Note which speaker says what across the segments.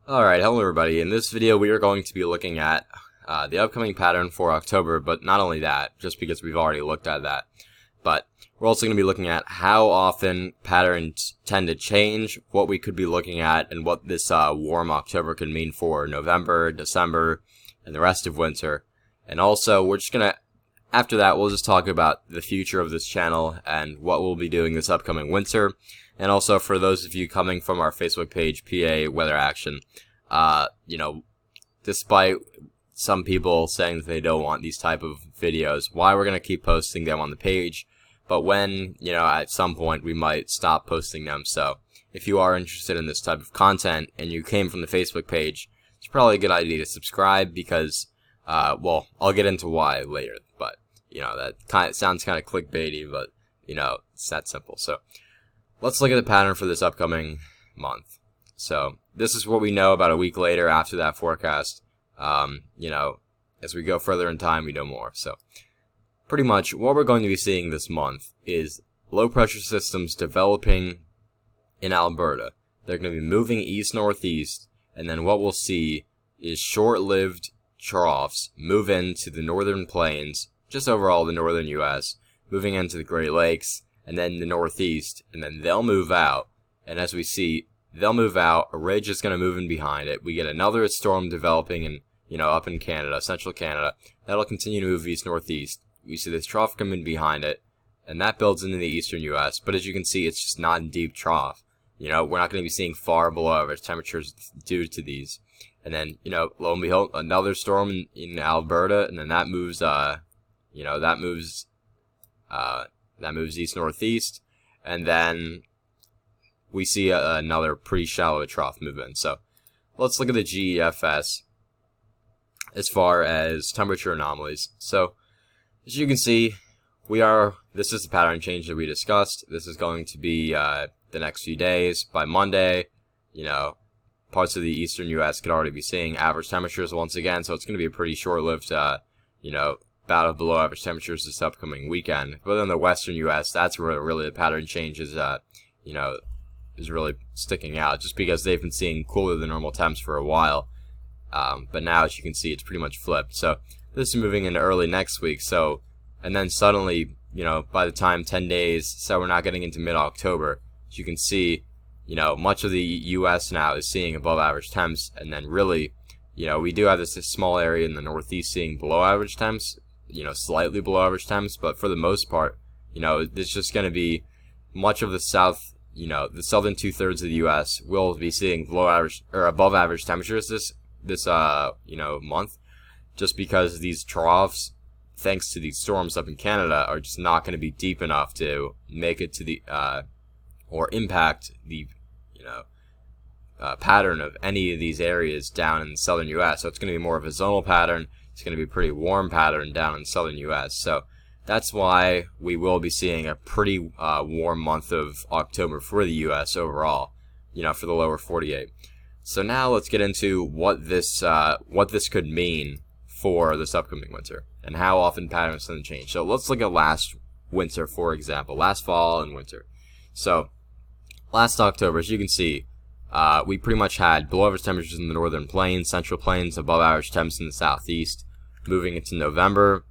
Speaker 1: Alright, hello everybody. In this video we are going to be looking at the upcoming pattern for October, but not only that, just because we've already looked at that, but we're also going to be looking at how often patterns tend to change, what we could be looking at, and what this warm October could mean for November, December, and the rest of winter. And also, we're just going to, after that, we'll just talk about the future of this channel and what we'll be doing this upcoming winter. And also, for those of you coming from our Facebook page, PA Weather Action, despite some people saying that they don't want these type of videos, why we're going to keep posting them on the page, but when, at some point we might stop posting them. So, if you are interested in this type of content and you came from the Facebook page, it's probably a good idea to subscribe because, I'll get into why later, but, that sounds kind of clickbaity, but, it's that simple. So, let's look at the pattern for this upcoming month. So, this is what we know about a week later after that forecast. As we go further in time, we know more. So, pretty much what we're going to be seeing this month is low pressure systems developing in Alberta. They're going to be moving east-northeast, and then what we'll see is short-lived troughs move into the northern plains, just overall the northern U.S., moving into the Great Lakes, and then the northeast, and then they'll move out. And as we see, they'll move out, a ridge is going to move in behind it. We get another storm developing in, up in Canada, central Canada. That'll continue to move east-northeast. We see this trough come in behind it, and that builds into the eastern U.S. But as you can see, it's just not a deep trough. We're not going to be seeing far below average temperatures due to these. And then, lo and behold, another storm in Alberta, and then that moves, that moves east-northeast, and then we see another pretty shallow trough move in. So let's look at the GEFS as far as temperature anomalies. So as you can see, this is the pattern change that we discussed. This is going to be the next few days. By Monday, parts of the eastern U.S. could already be seeing average temperatures once again, so it's going to be a pretty short-lived, bout of below average temperatures this upcoming weekend. But in the western U.S., that's where really the pattern change is, is really sticking out, just because they've been seeing cooler than normal temps for a while. But now, as you can see, it's pretty much flipped. So this is moving into early next week. So, and then suddenly, by the time 10 days, so we're not getting into mid-October, as you can see, much of the U.S. now is seeing above average temps, and then really, we do have this small area in the northeast seeing below average temps, slightly below average temps, but for the most part, it's just going to be much of the south, the southern 2/3 of the U.S. will be seeing below average or above average temperatures this month, just because these troughs, thanks to these storms up in Canada, are just not going to be deep enough to make it to the or impact the pattern of any of these areas down in the southern U.S. So it's going to be more of a zonal pattern. It's going to be a pretty warm pattern down in the southern U.S. So that's why we will be seeing a pretty warm month of October for the U.S. overall, for the lower 48. So now let's get into what this could mean for this upcoming winter and how often patterns tend to change. So let's look at last winter, for example, last fall and winter. So last October, as you can see, we pretty much had below average temperatures in the northern plains, central plains, above average temps in the southeast. Moving into November,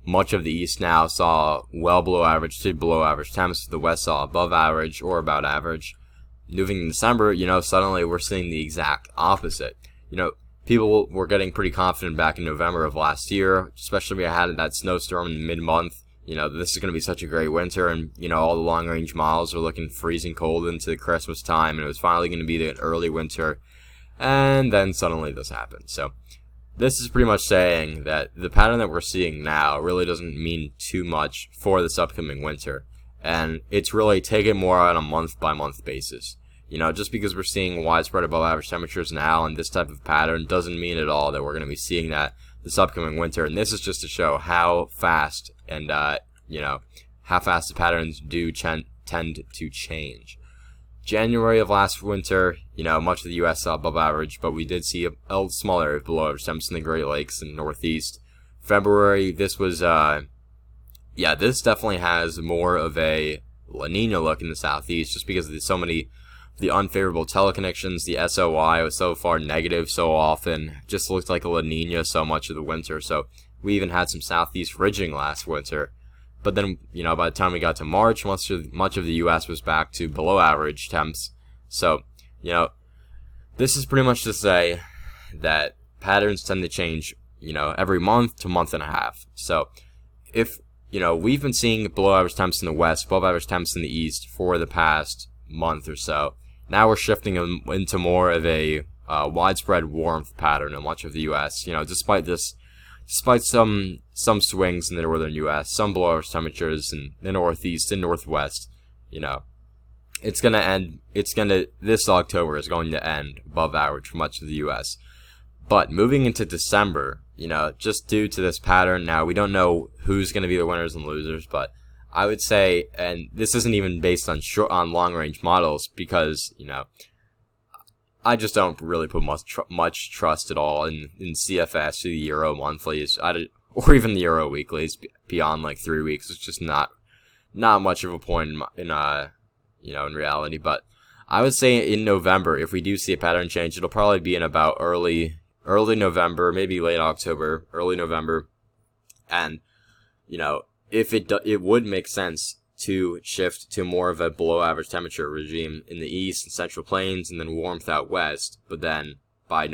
Speaker 1: much of the east now saw well below average to below average temps. The west saw above average or about average. Moving in December, suddenly we're seeing the exact opposite. People were getting pretty confident back in November of last year, especially when we had that snowstorm in mid-month. This is going to be such a great winter, and, all the long-range models are looking freezing cold into the Christmas time, and it was finally going to be the early winter, and then suddenly this happened. So this is pretty much saying that the pattern that we're seeing now really doesn't mean too much for this upcoming winter, and it's really taken more on a month-by-month basis. Just because we're seeing widespread above average temperatures now and this type of pattern doesn't mean at all that we're going to be seeing that this upcoming winter. And this is just to show how fast and, how fast the patterns do tend to change. January of last winter, much of the U.S. saw above average, but we did see a small area below average temps in the Great Lakes and Northeast. February, this was, this definitely has more of a La Nina look in the Southeast, just because there's so many the unfavorable teleconnections. The SOI was so far negative so often. Just looked like a La Nina so much of the winter. So we even had some southeast ridging last winter. But then, you know, by the time we got to March, much of the U.S. was back to below average temps. So, you know, this is pretty much to say that patterns tend to change, you know, every month to month and a half. So if, you know, we've been seeing below average temps in the west, above average temps in the east for the past month or so. Now we're shifting into more of a widespread warmth pattern in much of the U.S. You know, despite some swings in the northern U.S., some below average temperatures in the northeast and northwest, you know, this October is going to end above average for much of the U.S. But moving into December, you know, just due to this pattern, now we don't know who's going to be the winners and losers, but I would say, and this isn't even based on long range models, because, you know, I just don't really put much trust at all in CFS or the Euro monthlies, or even the Euro weeklies beyond like 3 weeks. It's just not much of a point in you know, in reality. But I would say in November, if we do see a pattern change, it'll probably be in about early November, maybe late October, early November, and, you know, if it would make sense to shift to more of a below average temperature regime in the east and central plains, and then warmth out west. But then by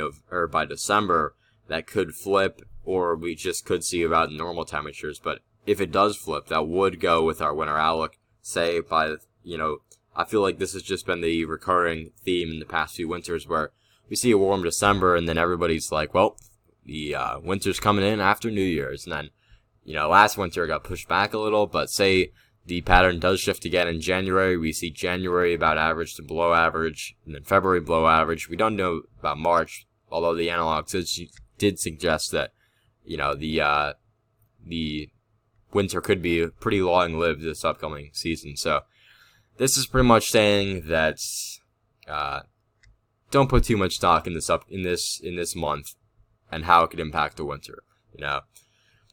Speaker 1: December, that could flip, or we just could see about normal temperatures. But if it does flip, that would go with our winter outlook. Say by, you know, I feel like this has just been the recurring theme in the past few winters, where we see a warm December, and then everybody's like, well, the winter's coming in after New Year's. And then, you know, last winter got pushed back a little, but say the pattern does shift again in January. We see January about average to below average, and then February below average. We don't know about March, although the analogs did suggest that, you know, the winter could be pretty long-lived this upcoming season. So this is pretty much saying that don't put too much stock in this month and how it could impact the winter. You know,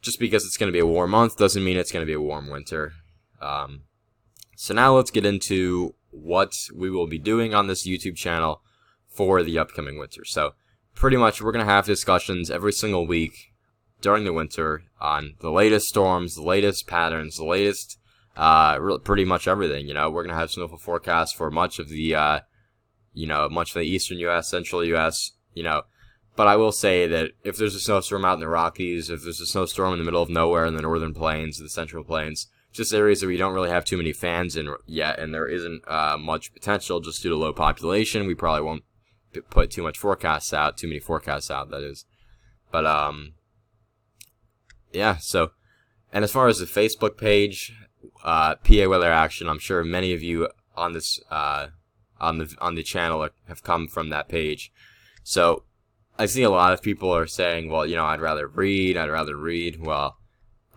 Speaker 1: just because it's going to be a warm month doesn't mean it's going to be a warm winter. So now let's get into what we will be doing on this YouTube channel for the upcoming winter. So pretty much we're going to have discussions every single week during the winter on the latest storms, the latest patterns, the latest pretty much everything. You know, we're going to have snowfall forecasts for much of the eastern U.S., central U.S., you know. But I will say that if there's a snowstorm out in the Rockies, if there's a snowstorm in the middle of nowhere in the northern plains, the central plains, just areas that we don't really have too many fans in yet, and there isn't much potential just due to low population, we probably won't put too many forecasts out, that is. But, yeah, so, and as far as the Facebook page, PA Weather Action, I'm sure many of you on this, on the channel have come from that page. So I see a lot of people are saying, well, you know, I'd rather read. Well,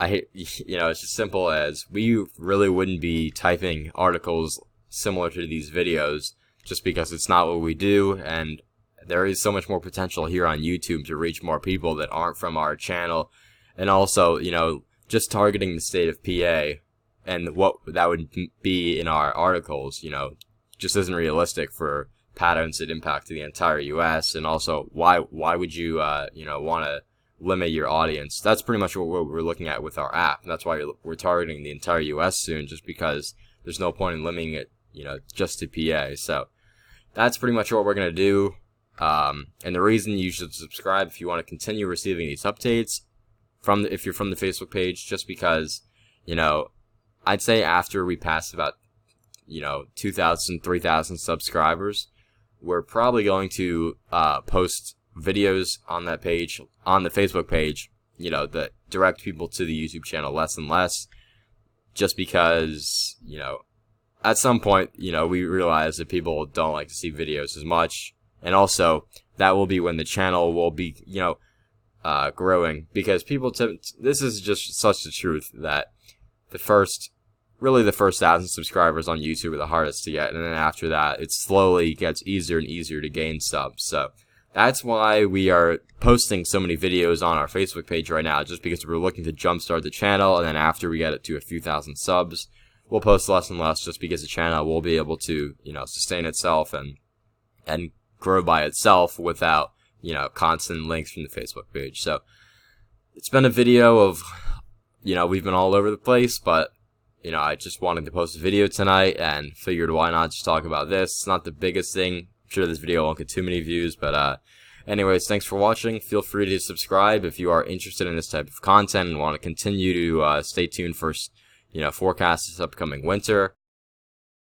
Speaker 1: it's as simple as we really wouldn't be typing articles similar to these videos just because it's not what we do, and there is so much more potential here on YouTube to reach more people that aren't from our channel. And also, you know, just targeting the state of PA and what that would be in our articles, you know, just isn't realistic for patterns that impact the entire U.S. And also, why would you, want to limit your audience? That's pretty much what we're looking at with our app. And that's why we're targeting the entire U.S. soon, just because there's no point in limiting it, you know, just to PA. So that's pretty much what we're going to do. And the reason you should subscribe if you want to continue receiving these updates if you're from the Facebook page, just because, you know, I'd say after we pass about, 2,000, 3,000 subscribers, we're probably going to post videos on that page, on the Facebook page, you know, that direct people to the YouTube channel less and less, just because, you know, at some point, you know, we realize that people don't like to see videos as much, and also that will be when the channel will be, growing, because people this is just such the truth that the first 1,000 subscribers on YouTube are the hardest to get, and then after that, it slowly gets easier and easier to gain subs. So that's why we are posting so many videos on our Facebook page right now, just because we're looking to jumpstart the channel, and then after we get it to a few thousand subs, we'll post less and less just because the channel will be able to, sustain itself and grow by itself without, constant links from the Facebook page. So it's been a video of, we've been all over the place, but, I just wanted to post a video tonight and figured why not just talk about this. It's not the biggest thing. I'm sure this video won't get too many views, but, anyways, thanks for watching. Feel free to subscribe if you are interested in this type of content and want to continue to stay tuned for, forecasts this upcoming winter.